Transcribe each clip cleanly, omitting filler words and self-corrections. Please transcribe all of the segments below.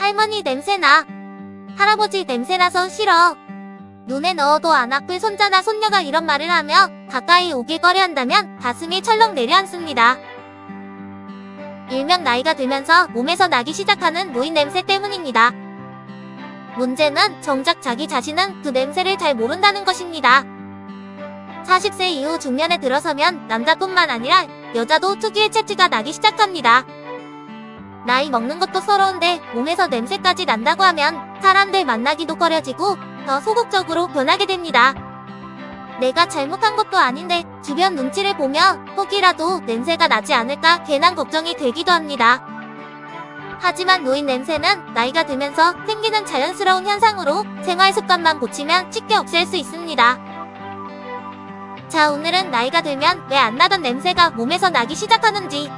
할머니 냄새나. 할아버지 냄새나서 싫어. 눈에 넣어도 안 아플 손자나 손녀가 이런 말을 하며 가까이 오길 꺼려한다면 가슴이 철렁 내려앉습니다. 일명 나이가 들면서 몸에서 나기 시작하는 노인 냄새 때문입니다. 문제는 정작 자기 자신은 그 냄새를 잘 모른다는 것입니다. 40세 이후 중년에 들어서면 남자뿐만 아니라 여자도 특유의 체취가 나기 시작합니다. 나이 먹는 것도 서러운데 몸에서 냄새까지 난다고 하면 사람들 만나기도 꺼려지고 더 소극적으로 변하게 됩니다. 내가 잘못한 것도 아닌데 주변 눈치를 보며 혹이라도 냄새가 나지 않을까 괜한 걱정이 되기도 합니다. 하지만 노인 냄새는 나이가 들면서 생기는 자연스러운 현상으로 생활 습관만 고치면 쉽게 없앨 수 있습니다. 자, 오늘은 나이가 들면 왜 안 나던 냄새가 몸에서 나기 시작하는지,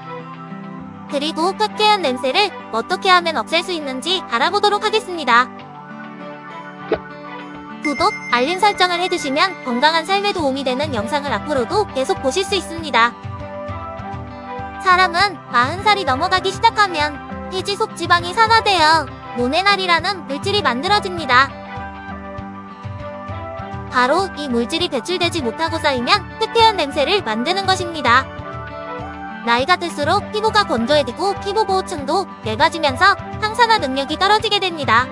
그리고 쾌쾌한 냄새를 어떻게 하면 없앨 수 있는지 알아보도록 하겠습니다. 구독, 알림 설정을 해두시면 건강한 삶에 도움이 되는 영상을 앞으로도 계속 보실 수 있습니다. 사람은 40살이 넘어가기 시작하면 피지 속지방이 산화되어 노네날이라는 물질이 만들어집니다. 바로 이 물질이 배출되지 못하고 쌓이면 쾌쾌한 냄새를 만드는 것입니다. 나이가 들수록 피부가 건조해지고 피부 보호층도 얇아지면서 항산화 능력이 떨어지게 됩니다.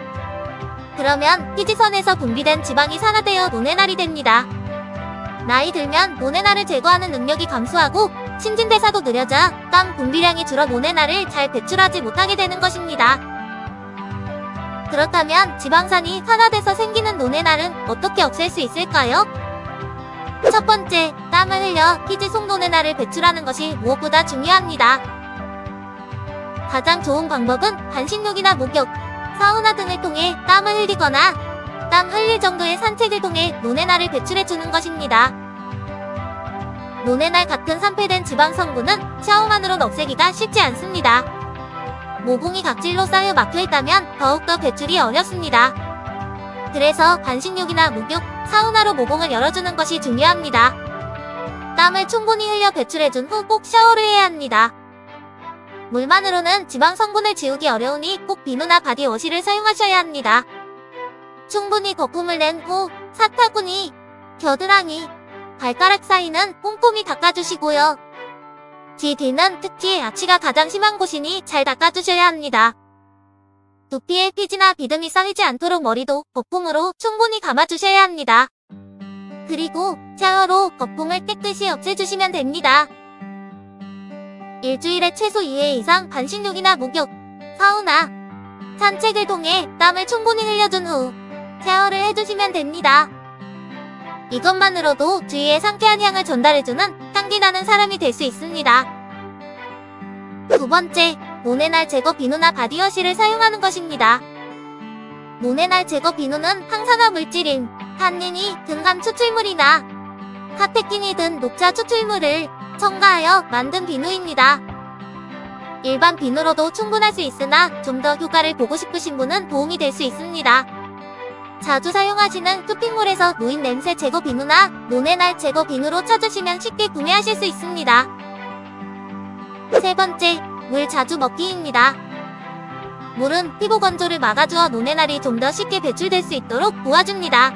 그러면 피지선에서 분비된 지방이 산화되어 노네날이 됩니다. 나이 들면 노네날을 제거하는 능력이 감소하고 신진대사도 느려져 땀 분비량이 줄어 노네날을 잘 배출하지 못하게 되는 것입니다. 그렇다면 지방산이 산화돼서 생기는 노네날은 어떻게 없앨 수 있을까요? 첫 번째, 땀을 흘려 피지 속 노네날을 배출하는 것이 무엇보다 중요합니다. 가장 좋은 방법은 반신욕이나 목욕, 사우나 등을 통해 땀을 흘리거나 땀 흘릴 정도의 산책을 통해 노네날을 배출해주는 것입니다. 노네날 같은 산패된 지방 성분은 샤워만으로는 없애기가 쉽지 않습니다. 모공이 각질로 쌓여 막혀있다면 더욱더 배출이 어렵습니다. 그래서 반신욕이나 목욕, 사우나로 모공을 열어주는 것이 중요합니다. 땀을 충분히 흘려 배출해준 후 꼭 샤워를 해야 합니다. 물만으로는 지방 성분을 지우기 어려우니 꼭 비누나 바디워시를 사용하셔야 합니다. 충분히 거품을 낸 후 사타구니, 겨드랑이, 발가락 사이는 꼼꼼히 닦아주시고요. 귀 뒤는 특히 악취가 가장 심한 곳이니 잘 닦아주셔야 합니다. 두피에 피지나 비듬이 쌓이지 않도록 머리도 거품으로 충분히 감아주셔야 합니다. 그리고 샤워로 거품을 깨끗이 없애주시면 됩니다. 일주일에 최소 2회 이상 반신욕이나 목욕, 사우나, 산책을 통해 땀을 충분히 흘려준 후 샤워를 해주시면 됩니다. 이것만으로도 주위에 상쾌한 향을 전달해주는 향기 나는 사람이 될 수 있습니다. 두 번째, 노네날 제거 비누나 바디워시를 사용하는 것입니다. 노네날 제거 비누는 항산화 물질인 탄닌이 등간 추출물이나 카테킨이 든 녹차 추출물을 첨가하여 만든 비누입니다. 일반 비누로도 충분할 수 있으나 좀 더 효과를 보고 싶으신 분은 도움이 될 수 있습니다. 자주 사용하시는 쇼핑몰에서 노인 냄새 제거 비누나 노네날 제거 비누로 찾으시면 쉽게 구매하실 수 있습니다. 세 번째, 물 자주 먹기입니다. 물은 피부 건조를 막아주어 노네날이 좀 더 쉽게 배출될 수 있도록 도와줍니다.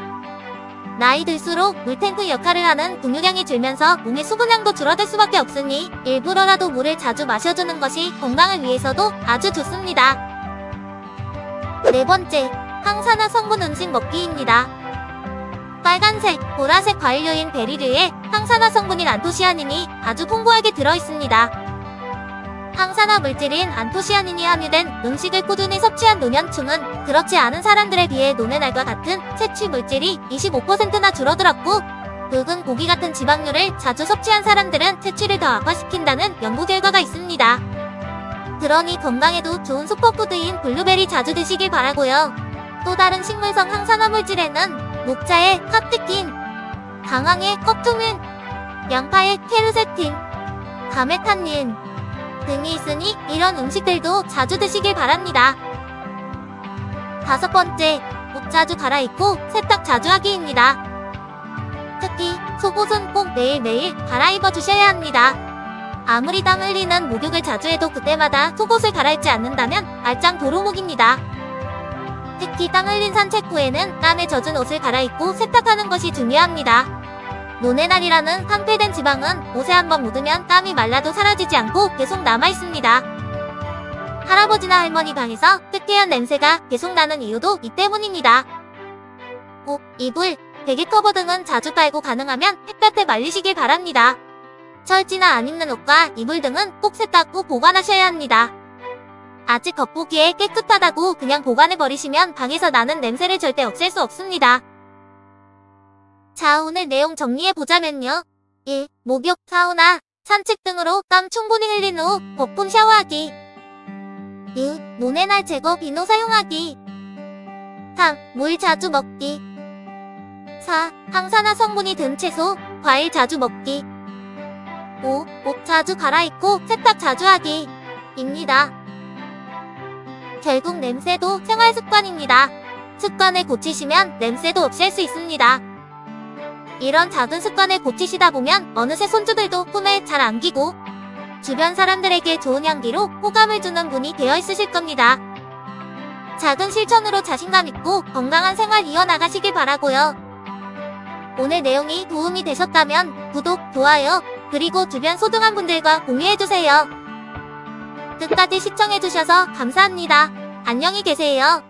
나이 들수록 물탱크 역할을 하는 근육량이 줄면서 몸의 수분량도 줄어들 수밖에 없으니 일부러라도 물을 자주 마셔주는 것이 건강을 위해서도 아주 좋습니다. 네 번째, 항산화 성분 음식 먹기입니다. 빨간색, 보라색 과일류인 베리류에 항산화 성분인 안토시아닌이 아주 풍부하게 들어있습니다. 항산화 물질인 안토시아닌이 함유된 음식을 꾸준히 섭취한 노년층은 그렇지 않은 사람들에 비해 노네날과 같은 채취 물질이 25%나 줄어들었고, 붉은 고기 같은 지방류를 자주 섭취한 사람들은 채취를 더 악화시킨다는 연구 결과가 있습니다. 그러니 건강에도 좋은 슈퍼푸드인 블루베리 자주 드시길 바라고요. 또 다른 식물성 항산화 물질에는 녹차의 카테킨, 강황의 커큐민, 양파의 케르세틴, 가메탄닌 등이 있으니 이런 음식들도 자주 드시길 바랍니다. 다섯 번째, 옷 자주 갈아입고 세탁 자주 하기입니다. 특히 속옷은 꼭 매일매일 갈아입어 주셔야 합니다. 아무리 땀 흘리는 목욕을 자주 해도 그때마다 속옷을 갈아입지 않는다면 말짱 도루묵입니다. 특히 땀 흘린 산책 후에는 땀에 젖은 옷을 갈아입고 세탁하는 것이 중요합니다. 노네날이라는 상폐된 지방은 옷에 한번 묻으면 땀이 말라도 사라지지 않고 계속 남아있습니다. 할아버지나 할머니 방에서 쾌쾌한 냄새가 계속 나는 이유도 이 때문입니다. 옷, 이불, 베개 커버 등은 자주 빨고 가능하면 햇볕에 말리시길 바랍니다. 철지나 안 입는 옷과 이불 등은 꼭 세탁 후 보관하셔야 합니다. 아직 겉보기에 깨끗하다고 그냥 보관해버리시면 방에서 나는 냄새를 절대 없앨 수 없습니다. 자, 오늘 내용 정리해보자면요. 1. 목욕, 사우나, 산책 등으로 땀 충분히 흘린 후 거품 샤워하기. 2. 노네날 제거 비누 사용하기. 3. 물 자주 먹기. 4. 항산화 성분이 든 채소, 과일 자주 먹기. 5. 옷 자주 갈아입고 세탁 자주 하기. 입니다. 결국 냄새도 생활습관입니다. 습관을 고치시면 냄새도 없앨 수 있습니다. 이런 작은 습관을 고치시다 보면 어느새 손주들도 품에 잘 안기고 주변 사람들에게 좋은 향기로 호감을 주는 분이 되어 있으실 겁니다. 작은 실천으로 자신감 있고 건강한 생활 이어나가시길 바라고요. 오늘 내용이 도움이 되셨다면 구독, 좋아요, 그리고 주변 소중한 분들과 공유해주세요. 끝까지 시청해주셔서 감사합니다. 안녕히 계세요.